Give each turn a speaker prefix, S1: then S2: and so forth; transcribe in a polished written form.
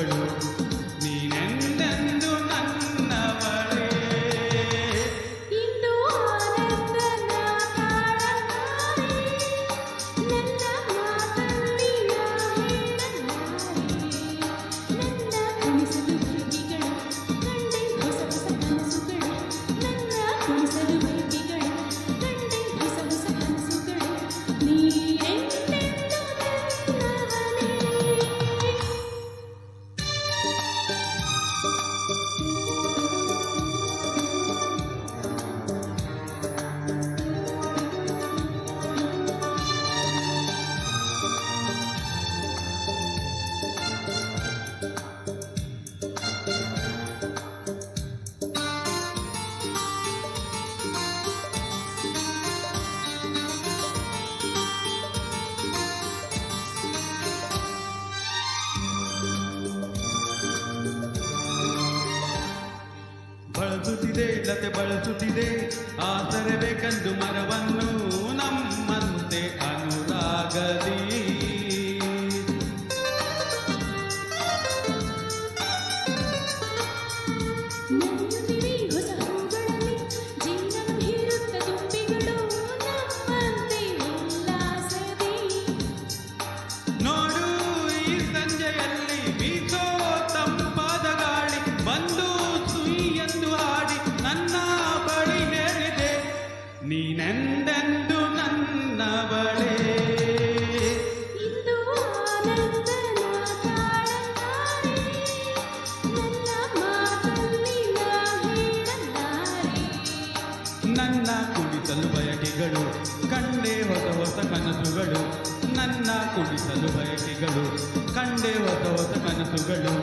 S1: ಬೆಳಕಿಗಳು ನೀನೆಂದೆಂದು ನನ್ನವಳೇ.
S2: ಇಂದು ಆನಂದನ ತಾಳಲಾರೆ, ನನ್ನ ಮಾತಲ್ಲಿ ನಾ ಹೇಳಲಾರೆ. ನನ್ನ ಕುಣಿಸಲು ಬೈಕಿಗಳು ಕಂಡೆ ಹೊಸ ಹೊಸ ಕನಸುಗಳು, ನನ್ನ ಕುಣಿಸಲು ಬೈಕಿಗಳು ಕಂಡೆ ಹೊಸ ಹೊಸ ಕನಸುಗಳು. ನೀನೆಂದೆಂದು ನನ್ನವನೇ.
S1: ಬಳಸುತ್ತಿದೆ ಲತೆ ಬಳಸುತ್ತಿದೆ ಆಸರೆ ಬೇಕೆಂದು ಮರವನ್ನು ನಮ್ಮಂತೆ ಅನುರಾಗದಿ.
S2: ನಡೆಯುತ್ತಿವೆ ಹೊಸ ಹೂಗಳಲ್ಲಿ ಜೀವನ ಹೀರುತ್ತ ತುಂಬಿಗಳು ನಮ್ಮಂತೆ ಉಲ್ಲಾಸದಿ.
S1: ನೋಡು ಈ ಸಂಜೆಯಲ್ಲಿ ಬೀಸೋ ತಂಪಾದ ಗಾಳಿ ಬಂದು ಸುಯಿ ಎಂದು ಹಾಡಿ ನನ್ನ ಬಳಿ ಹೇಳಿದೆ ನೀನೆಂದೆಂದು ನನ್ನವಳೇ.
S2: ಇಂದು ಆನಂದನ ತಾಳಲಾರೆ, ನನ್ನ ಮಾತಲ್ಲಿ ನಾ ಹೇಳಲಾರೆ.
S1: ನನ್ನ ಕುಡಿಸಲು ಬಯಕೆಗಳು ಕಂಡೆ ಹೊಸ ಹೊಸ ಕನಸುಗಳು, ನನ್ನ ಕುಡಿಸಲು ಬಯಕೆಗಳು ಕಂಡೆ ಹೊಸ ಹೊಸ ಕನಸುಗಳು.